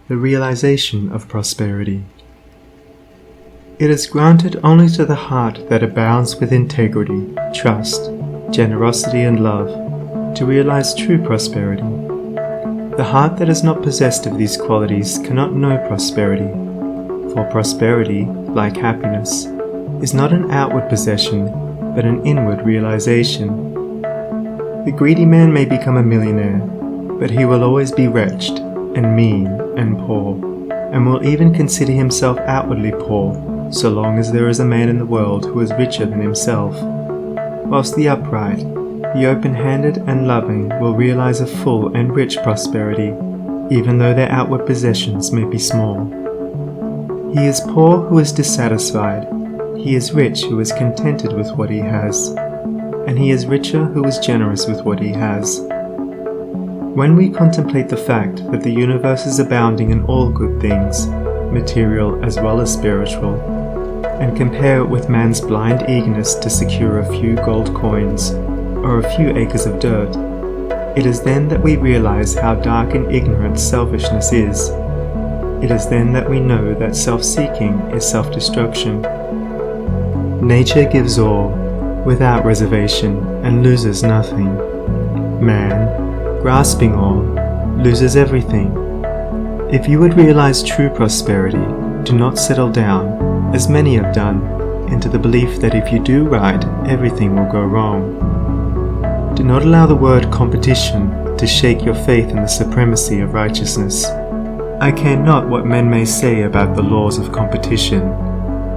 the realization of prosperity. It is granted only to the heart that abounds with integrity, trust, generosity, and love to realize true prosperity. The heart that is not possessed of these qualities cannot know prosperity, for prosperity, like happiness, is not an outward possession, but an inward realization. The greedy man may become a millionaire, but he will always be wretched, and mean, and poor, and will even consider himself outwardly poor, so long as there is a man in the world who is richer than himself. Whilst the upright, the open-handed and loving will realize a full and rich prosperity, even though their outward possessions may be small. He is poor who is dissatisfied, he is rich who is contented with what he has, and he is richer who is generous with what he has. When we contemplate the fact that the universe is abounding in all good things, material as well as spiritual, and compare it with man's blind eagerness to secure a few gold coins or a few acres of dirt, it is then that we realize how dark and ignorant selfishness is. It is then that we know that self-seeking is self-destruction. Nature gives all, without reservation, and loses nothing. Man, grasping all, loses everything. If you would realize true prosperity, do not settle down, as many have done, into the belief that if you do right, everything will go wrong. Do not allow the word competition to shake your faith in the supremacy of righteousness. I care not what men may say about the laws of competition,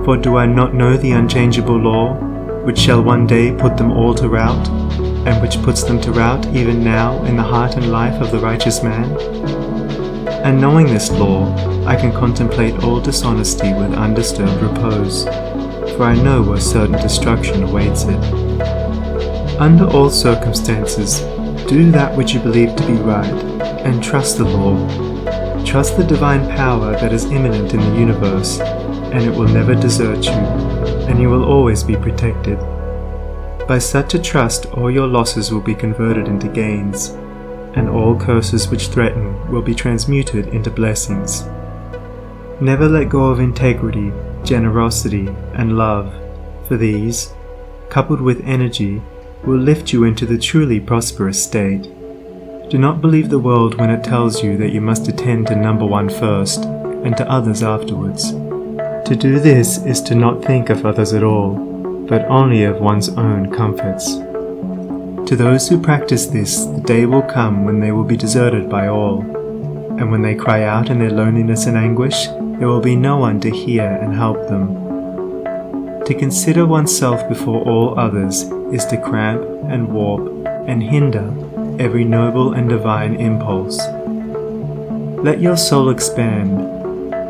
for do I not know the unchangeable law, which shall one day put them all to rout, and which puts them to rout even now in the heart and life of the righteous man? And knowing this law, I can contemplate all dishonesty with undisturbed repose, for I know where certain destruction awaits it. Under all circumstances, do that which you believe to be right, and trust the law. Trust the divine power that is immanent in the universe, and it will never desert you, and you will always be protected. By such a trust, all your losses will be converted into gains, and all curses which threaten will be transmuted into blessings. Never let go of integrity, generosity, and love, for these, coupled with energy, will lift you into the truly prosperous state. Do not believe the world when it tells you that you must attend to number one first, and to others afterwards. To do this is to not think of others at all, but only of one's own comforts. To those who practice this, the day will come when they will be deserted by all, and when they cry out in their loneliness and anguish, there will be no one to hear and help them. To consider oneself before all others is to cramp and warp and hinder every noble and divine impulse. Let your soul expand,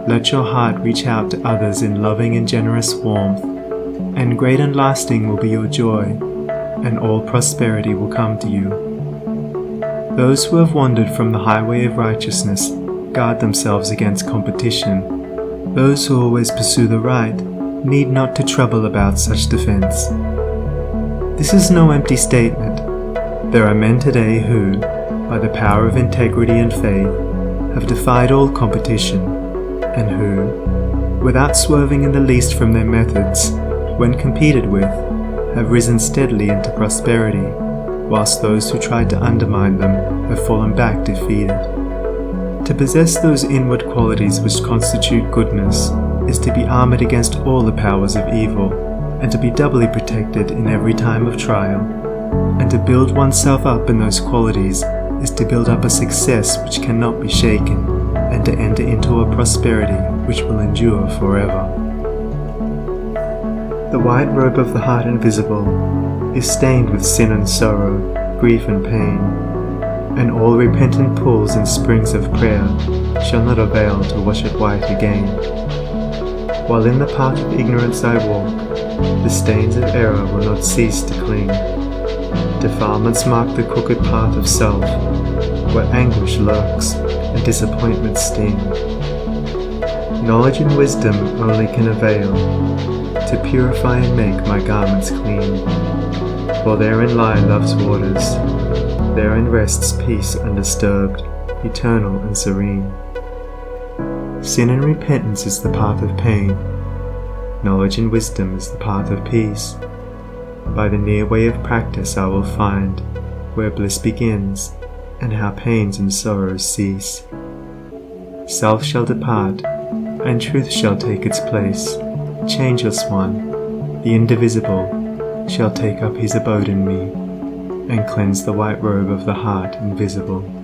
let your heart reach out to others in loving and generous warmth, and great and lasting will be your joy, and all prosperity will come to you. Those who have wandered from the highway of righteousness guard themselves against competition. Those who always pursue the right need not to trouble about such defense. This is no empty statement. There are men today who, by the power of integrity and faith, have defied all competition, and who, without swerving in the least from their methods, when competed with, have risen steadily into prosperity, whilst those who tried to undermine them have fallen back defeated. To possess those inward qualities which constitute goodness is to be armored against all the powers of evil, and to be doubly protected in every time of trial. And to build oneself up in those qualities is to build up a success which cannot be shaken, and to enter into a prosperity which will endure forever. The white robe of the heart invisible is stained with sin and sorrow, grief and pain, and all repentant pools and springs of prayer shall not avail to wash it white again. While in the path of ignorance I walk, the stains of error will not cease to cling. Defilements mark the crooked path of self, where anguish lurks and disappointments sting. Knowledge and wisdom only can avail to purify and make my garments clean. For therein lie love's waters, therein rests peace undisturbed, eternal and serene. Sin and repentance is the path of pain. Knowledge and wisdom is the path of peace. By the near way of practice I will find where bliss begins and how pains and sorrows cease. Self shall depart, and truth shall take its place. Changeless One, the indivisible, shall take up his abode in me, and cleanse the white robe of the heart invisible.